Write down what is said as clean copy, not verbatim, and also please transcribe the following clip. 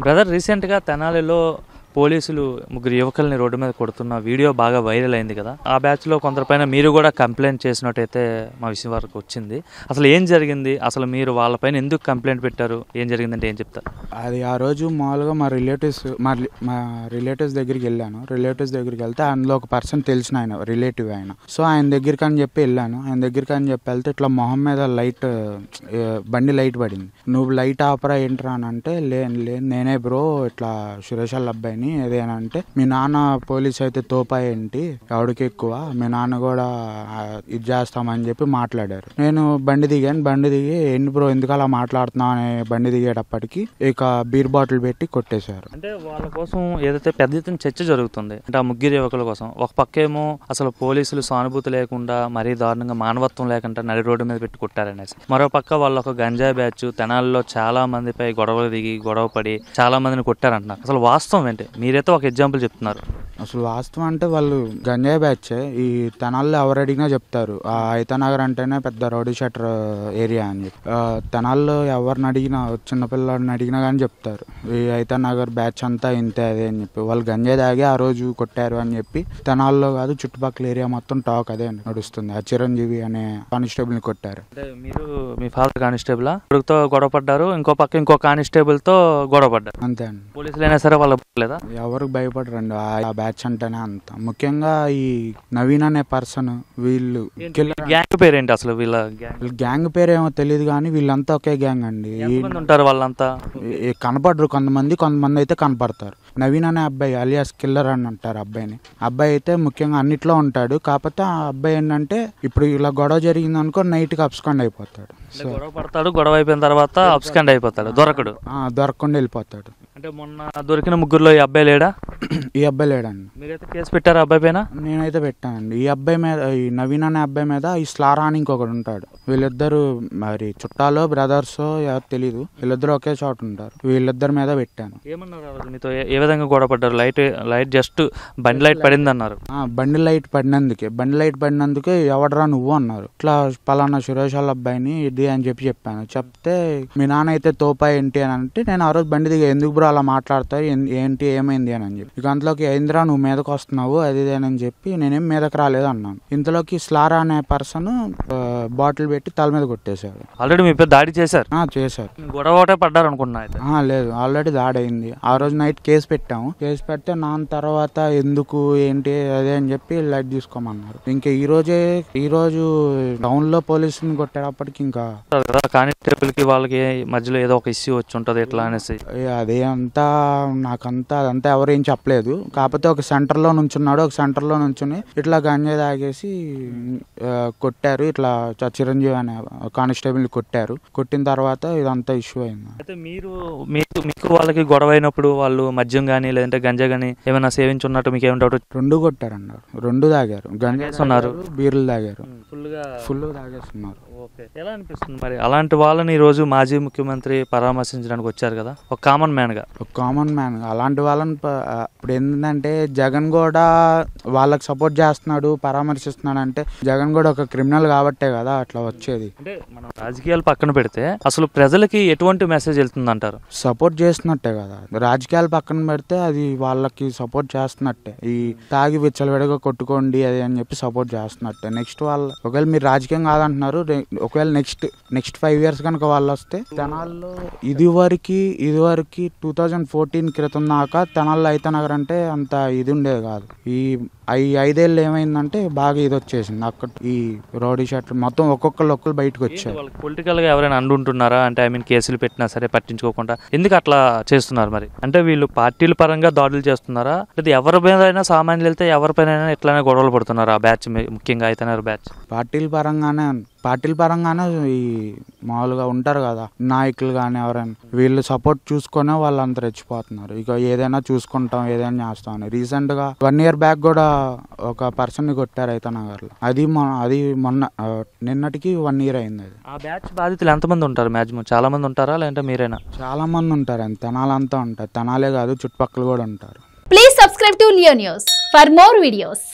Brother రీసెంట్గా తెనాలిలో పోలీసులు ముగ్గురు యువకుల్ని రోడ్డు మీద కొడుతున్న వీడియో బాగా వైరల్ అయింది కదా. ఆ బ్యాచ్లో కొందరిపైన మీరు కూడా కంప్లైంట్ చేసినట్టయితే మా విషయం వరకు వచ్చింది. అసలు ఏం జరిగింది, అసలు మీరు వాళ్ళపైన ఎందుకు కంప్లైంట్ పెట్టారు, ఏం జరిగిందంటే ఏం చెప్తారు? అది ఆ రోజు మామూలుగా మా రిలేటివ్స్ దగ్గరికి వెళ్ళాను. రిలేటివ్స్ దగ్గరికి వెళ్తే అందులో ఒక పర్సన్ తెలిసిన ఆయన రిలేటివ్ ఆయన. సో ఆయన దగ్గరికి అని చెప్పి వెళ్ళాను. ఆయన దగ్గరికి అని చెప్పి వెళ్తే ఇట్లా మొహం మీద బండి లైట్ పడింది. నువ్వు లైట్ ఆపరా ఏంట్రా అని అంటే నేనే బ్రో ఇట్లా సురేష్ వాళ్ళ అబ్బాయిని ఏదేనంటే మీ నాన్న పోలీస్ అయితే తోపా ఏంటి ఎవడికి ఎక్కువ, మీ నాన్న కూడా ఇది చేస్తామని చెప్పి మాట్లాడారు. నేను బండి దిగి ఏంటి బ్రో ఎందుకు అలా మాట్లాడుతున్నావు అని బండి దిగేటప్పటికి ఇక బీర్ బాటిల్ పెట్టి కొట్టేశారు. అంటే వాళ్ళ కోసం ఏదైతే పెద్ద ఎత్తున చర్చ జరుగుతుంది అంటే ఆ ముగ్గురు యువకుల కోసం. ఒక పక్కేమో అసలు పోలీసులు సానుభూతి లేకుండా మరీ దారుణంగా మానవత్వం లేకుండా నడి రోడ్డు మీద పెట్టి కొట్టారనేసి, మరో పక్క వాళ్ళు ఒక గంజాయి బ్యాచ్ తెనాల్లో చాలా మందిపై గొడవలు దిగి గొడవ పడి చాలా మందిని కొట్టారంటున్నారు. అసలు వాస్తవం ఏంటి? మీరైతే ఒక ఎగ్జాంపుల్ చెప్తున్నారు. అసలు వాస్తవం అంటే వాళ్ళు గంజాయి బ్యాచే. ఈ తెనాల్లో ఎవరు అడిగినా చెప్తారు ఐతానగర్ అంటేనే పెద్ద రౌడీ షట్టర్ ఏరియా అని చెప్పి. తెనాల్లో ఎవరిని అడిగినా చిన్నపిల్లడిని అడిగినా కానీ చెప్తారు ఈ ఐతానగర్ బ్యాచ్ అంతా ఇంతే అదే అని చెప్పి. వాళ్ళు గంజాయి తాగి ఆ రోజు కొట్టారు అని చెప్పి తెనాల్లో కాదు చుట్టుపక్కల ఏరియా మొత్తం టాక్ అదే నడుస్తుంది. ఆ చిరంజీవి అనే కానిస్టేబుల్ని కొట్టారు. అంటే మీరు మీ ఫాదర్ కానిస్టేబుల్ కొడుకుతో గొడవ పడ్డారు, ఇంకో పక్క ఇంకో కానిస్టేబుల్తో గొడవ పడ్డారు. అంతే అండి. పోలీసులు అయినా సరే వాళ్ళు లేదా ఎవరికి భయపడరండి ఆ బ్యాచ్ అంటేనే అంత. ముఖ్యంగా ఈ నవీన్ అనే పర్సన్ వీళ్ళు గ్యాంగ్ పేరేంటి అసలు? వీళ్ళ గ్యాంగ్ పేరేమో తెలియదు కానీ వీళ్ళంతా ఒకే గ్యాంగ్ అండి. ఉంటారు వాళ్ళంతా కనపడరు, కొంతమంది అయితే కనపడతారు. నవీన్ అనే అబ్బాయి అలియాస్ కిల్లర్ అని అంటారు అబ్బాయిని. అబ్బాయి అయితే ముఖ్యంగా అన్నిట్లో ఉంటాడు. కాకపోతే ఆ అబ్బాయి ఏంటంటే ఇప్పుడు ఇలా గొడవ జరిగింది అనుకో నైట్కి అబ్స్కాండ్ అయిపోతాడు. గొడవ పడతాడు, గొడవ అయిపోయిన తర్వాత అబ్స్కాండ్ అయిపోతాడు, దొరకకుండా వెళ్ళిపోతాడు. అంటే మొన్న దొరికిన ముగ్గురులో ఈ అబ్బాయి లేడా? ఈ అబ్బాయి లేడండి. మీరైతే కేసు పెట్టారా అబ్బాయి పైన? నేనైతే పెట్టానండి. ఈ అబ్బాయి మీద, ఈ నవీన్ అనే అబ్బాయి మీద ఈ స్లారా అని ఇంకొకటి ఉంటాడు. వీళ్ళిద్దరు మరి చుట్టాలో బ్రదర్సో ఎవరు తెలీదు, వీళ్ళిద్దరు ఒకే చోట ఉంటారు. వీళ్ళిద్దరి మీద పెట్టాను. ఏమన్నారు మీతో? ఏ విధంగా గొడవ పడ్డారు? లైట్ జస్ట్ బండి లైట్ పడింది అన్నారు. బండి లైట్ పడినందుకే ఎవడరా నువ్వు అన్నారు. ఇట్లా పలానా సురేష్ వాళ్ళ అబ్బాయిని ఇది అని చెప్పాను. చెప్తే మీ నాన్న అయితే తోపా ఏంటి అని అంటే నేను ఆ రోజు బండి దిగా ఎందుకు బ్రో అలా మాట్లాడతారు ఏంటి ఏమైంది అని చెప్పి. ఇక అంతలోకి ఏంద్రా నువ్వు మీదకి వస్తున్నావు అది అని చెప్పి నేనేం మీదకి రాలేదు అన్నాను. ఇంతలోకి స్లారా అనే పర్సన్ బాటిల్ పెట్టి తల మీద కొట్టేశారు. ఆల్రెడీ మీ పేరు దాడి చేశారు? చేశారు. గొడవ ఒకటే పడ్డారు అనుకున్నా? లేదు, ఆల్రెడీ దాడి అయింది. ఆ రోజు నైట్ కేసు పెట్టాము. కేసు పెడితే నాన్న తర్వాత ఎందుకు ఏంటి అదే అని చెప్పి లైట్ తీసుకోమన్నారు. ఇంకా ఈ రోజు టౌన్ లో పోలీసుని కొట్టేటప్పటికి ఇంకా కానిస్టేబుల్ కి వాళ్ళకి మధ్యలో ఏదో ఒక ఇష్యూ వచ్చి ఉంటది ఎట్లా అనేసి. అదంతా అదంతా ఎవరేం చెప్పలేదు. కాకపోతే ఒక సెంటర్లో నుంచున్నాడు. ఒక సెంటర్లో నుంచుని ఇట్లా గంజాయి తాగేసి కొట్టారు. ఇట్లా చిరంజీవి అనే కానిస్టేబుల్ని కొట్టారు. కొట్టిన తర్వాత ఇదంతా ఇష్యూ అయింది. అయితే మీకు వాళ్ళకి గొడవ అయినప్పుడు వాళ్ళు మద్యం కానీ లేదంటే గంజా కానీ ఏమైనా సేవించున్నట్టు మీకు ఏమి డౌట్? రెండు కొట్టారన్నారు, రెండు తాగారు. గంజాస్తున్నారు, బీర్లు తాగారు, ఫుల్ తాగేస్తున్నారు. ఎలా అనిపిస్తుంది మరి అలాంటి వాళ్ళని ఈ రోజు మాజీ ముఖ్యమంత్రి పరామర్శించడానికి వచ్చారు కదా, ఒక కామన్ మ్యాన్ గా అలాంటి వాళ్ళని ఇప్పుడు ఏంటంటే జగన్ కూడా వాళ్ళకి సపోర్ట్ చేస్తున్నాడు, పరామర్శిస్తున్నాడు అంటే జగన్ కూడా ఒక క్రిమినల్ కాబట్టే కదా అట్లా వచ్చేది. అంటే మనం రాజకీయాలు పక్కన పెడితే అసలు ప్రజలకి ఎటువంటి మెసేజ్ వెళ్తుంది అంటారు? సపోర్ట్ చేస్తున్నట్టే కదా. రాజకీయాలు పక్కన పెడితే అది వాళ్ళకి సపోర్ట్ చేస్తున్నట్టే. ఈ తాగి విచ్చలవిడిగా కొట్టుకోండి అది అని చెప్పి సపోర్ట్ చేస్తున్నట్టే. నెక్స్ట్ వాళ్ళు ఒకవేళ మీరు రాజకీయం కాదంటున్నారు, ఒకవేళ నెక్స్ట్ 5 years కనుక వాళ్ళు వస్తే తెనాల్లో ఇదివరకు 2014 క్రితం దాకా తెనాల్లో ఐతానగర్ అంటే అంత ఇది ఉండేది కాదు. ఈ 5 ఏళ్ళు ఏమైందంటే బాగా ఇది వచ్చేసింది. అక్కడ ఈ రౌడీ షట్టర్ మొత్తం ఒక్కొక్కరు బయటకు వచ్చారు. పొలిటికల్ గా ఎవరైనా అంటుంటున్నారా అంటే కేసులు పెట్టినా సరే పట్టించుకోకుండా ఎందుకు అట్లా చేస్తున్నారు మరి? అంటే వీళ్ళు పార్టీల పరంగా దాడులు చేస్తున్నారా లేదా ఎవరి మీద అయినా సామాన్యులు వెళ్తే ఎవరిపైన ఇట్లానే గొడవలు పడుతున్నారు? ఆ బ్యాచ్ ముఖ్యంగా ఐతానగర్ బ్యాచ్ పార్టీల పరంగానే ఈ మామూలుగా ఉంటారు కదా నాయకులు కానీ ఎవరైనా వీళ్ళు సపోర్ట్ చూసుకునే వాళ్ళంతా రెచ్చిపోతున్నారు. ఇక ఏదైనా చూసుకుంటాం ఏదైనా చేస్తాం అని. రీసెంట్ గా 1 year బ్యాక్ కూడా ఒక పర్సన్ ని కొట్టారు ఐతానగర్లో. అది మొన్న నిన్నటికి 1 year అయింది. అది ఆ బ్యాచ్ బాధితులు ఎంతమంది ఉంటారు? మాక్సిమం చాలా మంది ఉంటారా లేదంటే మీరేనా? చాలా మంది ఉంటారు. తెనాలంతా ఉంటారు. తెనాలే కాదు చుట్టుపక్కల కూడా ఉంటారు. Please subscribe to Leo news for more videos.